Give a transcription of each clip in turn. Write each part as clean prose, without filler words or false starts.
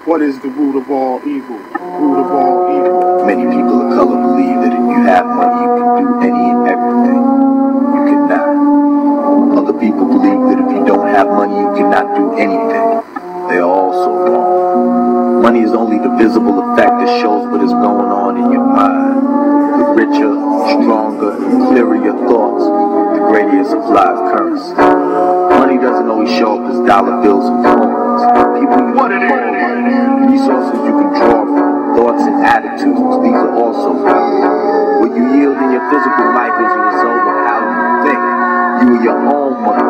What is the root of all evil? Root of all evil. Many people of color believe that if you have money, you can do any and everything. You cannot. Other people believe that if you don't have money, you cannot do anything. They are also wrong. Money is only the visible effect that shows what is going on in your mind. The richer, stronger, and clearer your thoughts, the greater your supply of currency. Money doesn't always show up as dollar bills and coins. People use resources you can draw from, thoughts and attitudes. These are also valuable. What you yield in your physical life is a result of how you think. You are your own money.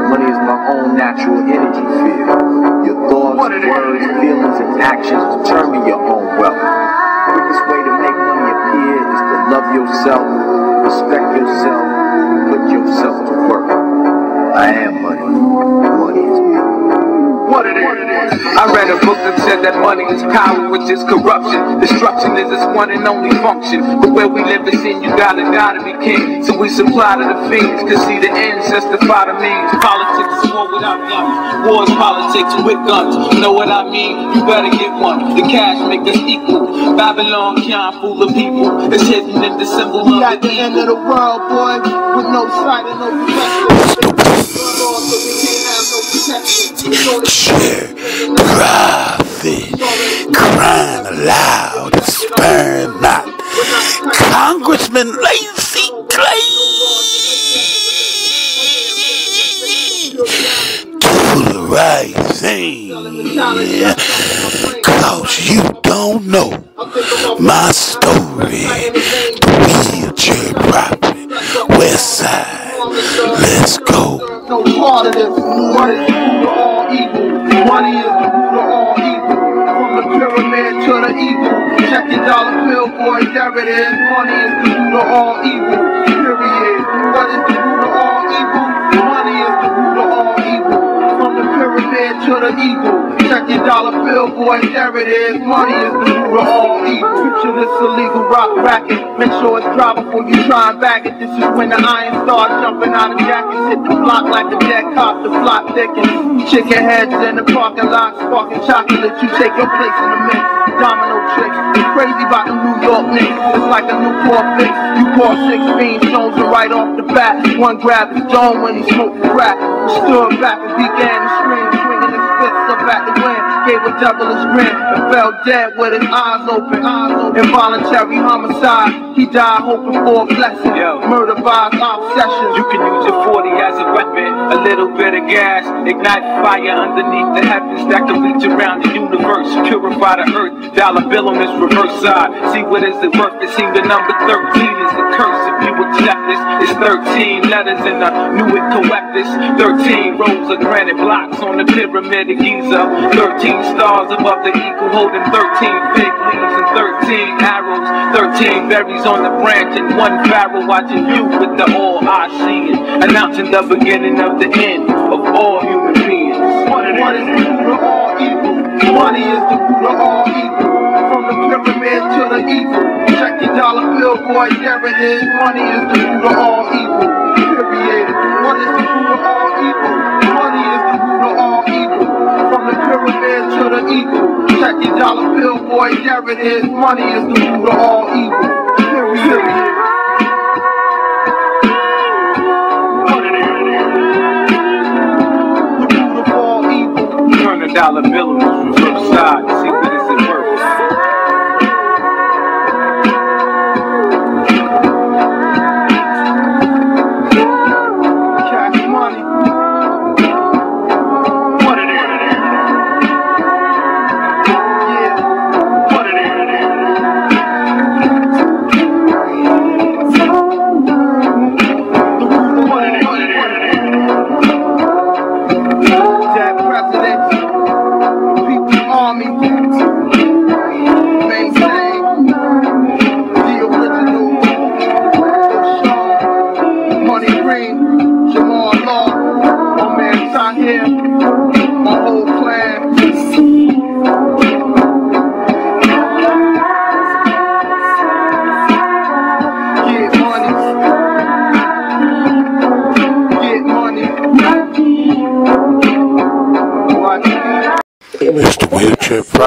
Money is my own natural energy field. Your thoughts, words, feelings, and actions determine your own wealth. The quickest way to make money appear is to love yourself, respect yourself, and put yourself to work. I am money. Money is me. I read a book that said that money is power, which is corruption. Destruction is its one and only function. But where we live is in, you gotta die to be king. So we supply to the fiends, cause see the ends justify the means. Politics is war without guns. War is politics with guns. You know what I mean? You better get one. The cash make us equal. Babylon can't fool the people. It's hidden in the symbol of at the end of the world, boy, with no sight and no Sharecropping, crying aloud, sparing not. Congressman Lacy do the right thing, cause you don't know my story. Wheelchair property, west side, let's go. No part of this. Money is the root of all evil. Money is the root of all evil. From the pyramid to the eagle. Check your dollar bill, boy, there it is. Money is the root of all evil. Period. What is the root of all evil? Money is the root of all evil. From the pyramid to the eagle. Check your dollar bill, boy, there it is. Money is the root of all evil. Picture this illegal rock racket. Make sure it's dry before you try and back it. This is when the iron starts jumping out of jackets. Hit the block like a dead cop, the block thickens. Chicken heads in the parking lot, sparking chocolate. You take your place in the mix. Domino tricks. It's crazy about the New York Knicks. It's like a Newport fix. You pour 16 stones and right off the bat. One grabbed his dome when he smoked the crack. Stood back and began to scream, swinging his fists up at the wind. Gave a devilish grin and fell dead with his eyes open. Involuntary homicide. He died hoping for a blessing. Murder by his obsession. You can use your 40 as a weapon. A little bit of gas, ignite fire underneath the heavens that can reach around the universe. Purify the earth. Dollar bill on its reverse side. See what is it worth? It seems the number 13 is the curse. If you accept this, it's 13 letters in the new it coeptus. 13 rows of granite blocks on the pyramid of Giza. 13 stars above the eagle holding 13 fig leaves and 13 arrows. 13 berries on the branch and one barrel watching you with the all eye seeing. Announcing the beginning of the end of all human beings. What is the root of all evil? Money is the root of all evil. From the pyramid to the eagle. Check your dollar bill, boy, there it is. Money is the root of all evil. Period. What is the root of all evil? Money is the root of all evil. From the pyramid to the eagle. Check your dollar bill, boy, there it is. Money is the root of all evil. Period. Dollar bill on the reverse side. See what is it worth? Cash money. What it is? Yeah. What it is? Dead presidents. Army.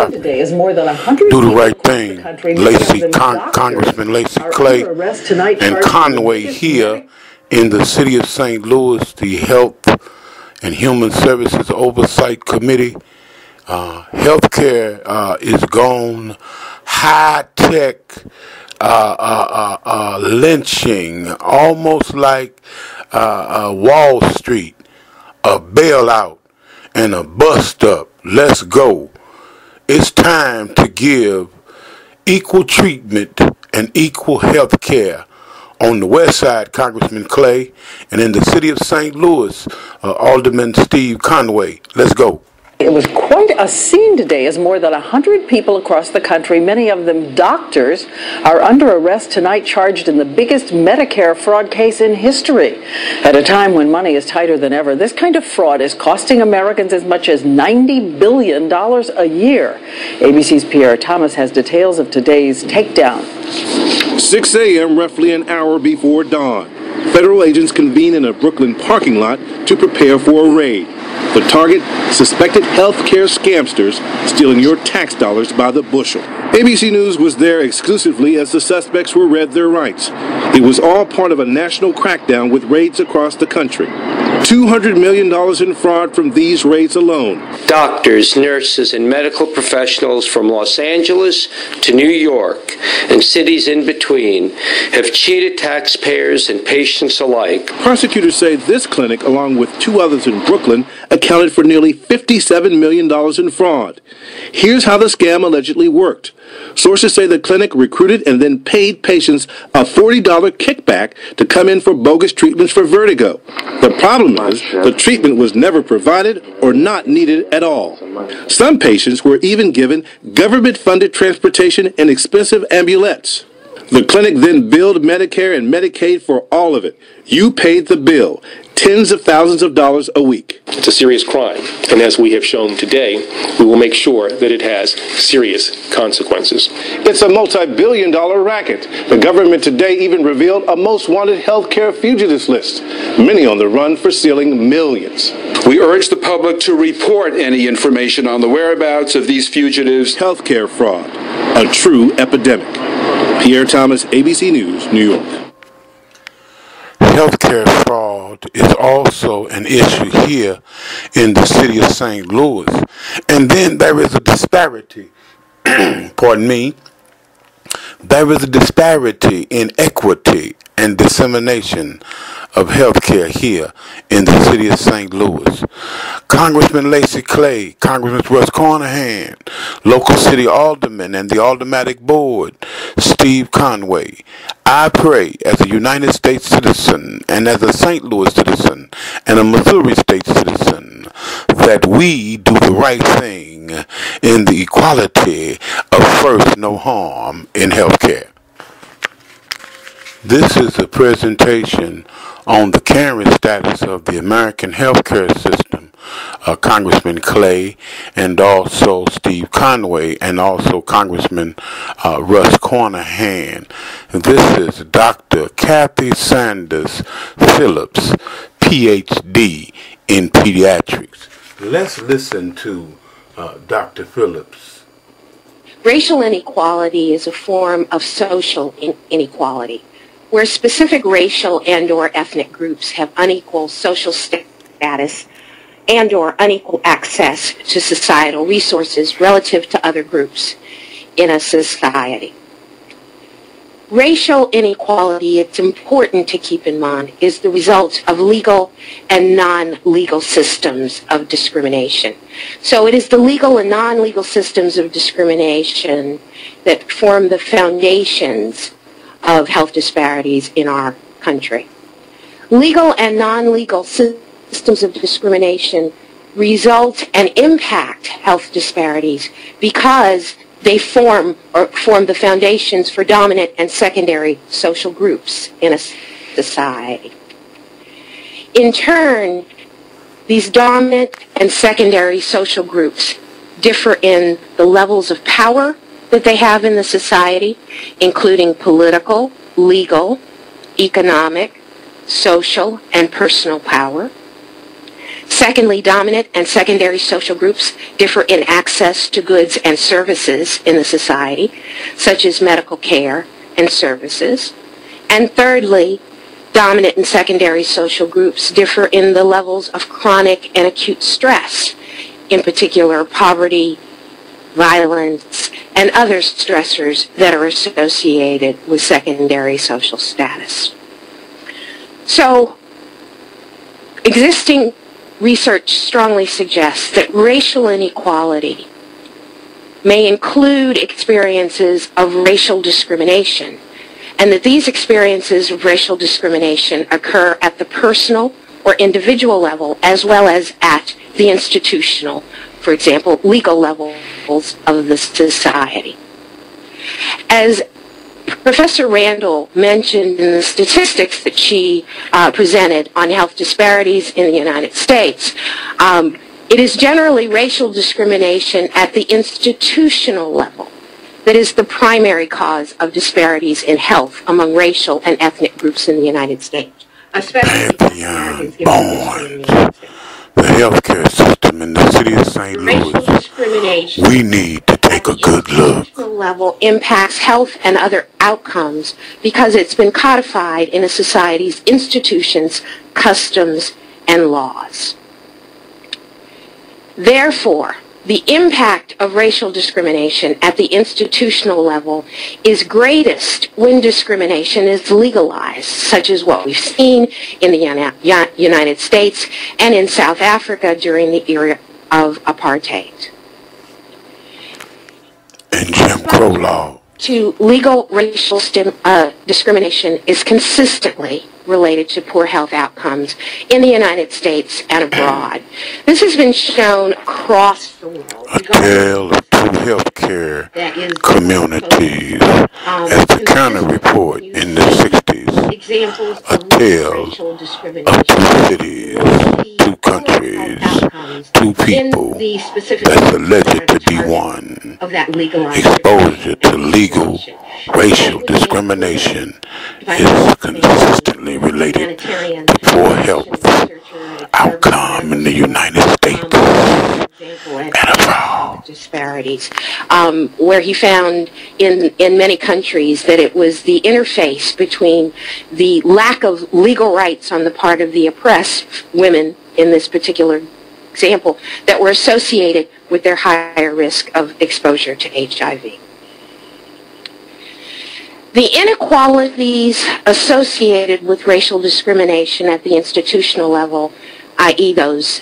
property. Today is more than 100 Do the people right across thing. the country, Lacy, Congressman Lacy Clay and Conway here in the city of St. Louis, the Health and Human Services Oversight Committee. Healthcare is gone. High-tech lynching, almost like Wall Street, a bailout and a bust-up. Let's go. It's time to give equal treatment and equal health care on the west side, Congressman Clay, and in the city of St. Louis, Alderman Steve Conway. Let's go. It was quite a scene today as more than 100 people across the country, many of them doctors, are under arrest tonight charged in the biggest Medicare fraud case in history. At a time when money is tighter than ever, this kind of fraud is costing Americans as much as $90 billion a year. ABC's Pierre Thomas has details of today's takedown. 6 a.m., roughly an hour before dawn. Federal agents convene in a Brooklyn parking lot to prepare for a raid. The target, suspected healthcare scamsters stealing your tax dollars by the bushel. ABC News was there exclusively as the suspects were read their rights. It was all part of a national crackdown with raids across the country. $200 million in fraud from these raids alone. Doctors, nurses, and medical professionals from Los Angeles to New York and cities in between have cheated taxpayers and patients alike. Prosecutors say this clinic, along with two others in Brooklyn, accounted for nearly $57 million in fraud. Here's how the scam allegedly worked. Sources say the clinic recruited and then paid patients a $40 kickback to come in for bogus treatments for vertigo. The problem is the treatment was never provided or not needed at all. Some patients were even given government-funded transportation and expensive ambulettes. The clinic then billed Medicare and Medicaid for all of it. You paid the bill. Tens of thousands of dollars a week. It's a serious crime, and as we have shown today, we will make sure that it has serious consequences. It's a multi-billion-dollar racket. The government today even revealed a most wanted healthcare fugitives list, many on the run for stealing millions. We urge the public to report any information on the whereabouts of these fugitives. Healthcare fraud, a true epidemic. Pierre Thomas, ABC News, New York. Healthcare fraud is also an issue here in the city of St. Louis. And then there is a disparity, pardon me, there is a disparity in equity and dissemination of healthcare here in the city of St. Louis. Congressman Lacy Clay, Congressman Russ Cornahan, local city alderman and the aldermanic board, Steve Conway. I pray as a United States citizen and as a St. Louis citizen and a Missouri State citizen that we do the right thing in the equality of first no harm in healthcare. This is a presentation on the current status of the American healthcare system. Congressman Clay and also Steve Conway and also Congressman Russ Cornahan. This is Dr. Kathy Sanders Phillips, PhD in pediatrics. Let's listen to Dr. Phillips. Racial inequality is a form of social inequality, where specific racial and or ethnic groups have unequal social status and or unequal access to societal resources relative to other groups in a society. Racial inequality, it's important to keep in mind, is the result of legal and non-legal systems of discrimination. So it is the legal and non-legal systems of discrimination that form the foundations of health disparities in our country. Legal and non-legal systems of discrimination result and impact health disparities because they form the foundations for dominant and secondary social groups in a society. In turn, these dominant and secondary social groups differ in the levels of power that they have in the society, including political, legal, economic, social, and personal power. Secondly, dominant and secondary social groups differ in access to goods and services in the society, such as medical care and services. And thirdly, dominant and secondary social groups differ in the levels of chronic and acute stress, in particular poverty, violence, and other stressors that are associated with secondary social status. So, existing research strongly suggests that racial inequality may include experiences of racial discrimination, and that these experiences of racial discrimination occur at the personal or individual level as well as at the institutional, for example, legal levels of the society. As Professor Randall mentioned in the statistics that she presented on health disparities in the United States, it is generally racial discrimination at the institutional level that is the primary cause of disparities in health among racial and ethnic groups in the United States, especially beyond bounds. The healthcare system in the city of St. Louis, we need to take a good look. Level impacts health and other outcomes because it's been codified in a society's institutions, customs, and laws. Therefore, the impact of racial discrimination at the institutional level is greatest when discrimination is legalized, such as what we've seen in the United States and in South Africa during the era of apartheid. And Jim Crow law. To legal racial discrimination is consistently related to poor health outcomes in the United States and abroad. This has been shown across the world. A tale of two healthcare communities, as the counter report in the 60s. A tale of two cities, two countries, two people that's alleged to be one. Exposure to legal racial discrimination is consistently related to poor health outcome in the United States and abroad. Disparities, where he found in many countries that it was the interface between the lack of legal rights on the part of the oppressed women in this particular example that were associated with their higher risk of exposure to HIV. The inequalities associated with racial discrimination at the institutional level, i.e. those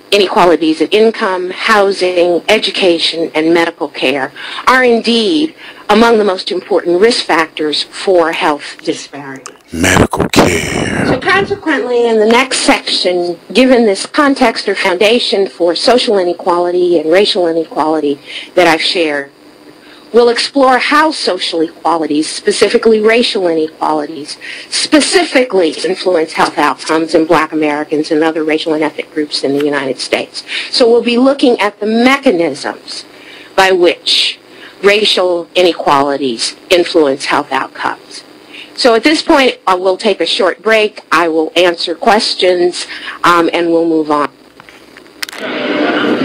inequalities in income, housing, education, and medical care, are indeed among the most important risk factors for health disparities. Medical care. So consequently, in the next section, given this context or foundation for social inequality and racial inequality that I've shared, we'll explore how social inequalities, specifically racial inequalities, specifically influence health outcomes in Black Americans and other racial and ethnic groups in the United States. So we'll be looking at the mechanisms by which racial inequalities influence health outcomes. So at this point, we'll take a short break. I will answer questions, and we'll move on.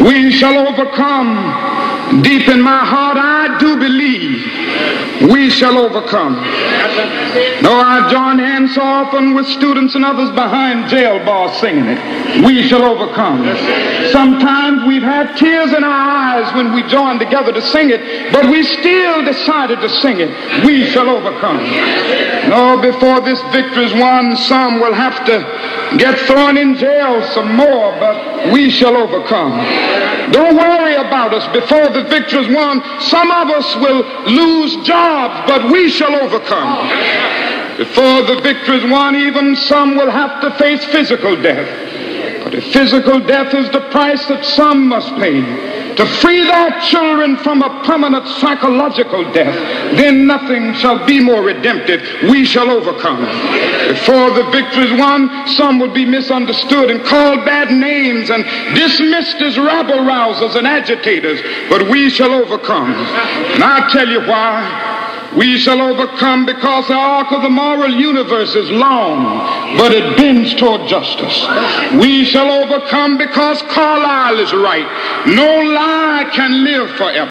We shall overcome. Deep in my heart, I do believe we shall overcome. Though I join hands so often with students and others behind jail bars singing it, we shall overcome. Sometimes we've had tears in our eyes when we joined together to sing it, but we still decided to sing it. We shall overcome. No, before this victory's won, some will have to get thrown in jail some more, but we shall overcome. Don't worry about us. Before the victory's won, some of us will lose jobs, but we shall overcome. Before the victory's won, even some will have to face physical death. But if physical death is the price that some must pay to free their children from a permanent psychological death, then nothing shall be more redemptive. We shall overcome. Before the victory's won, some will be misunderstood and called bad names and dismissed as rabble-rousers and agitators, but we shall overcome. And I'll tell you why. We shall overcome because the arc of the moral universe is long, but it bends toward justice. We shall overcome because Carlyle is right. No lie can live forever.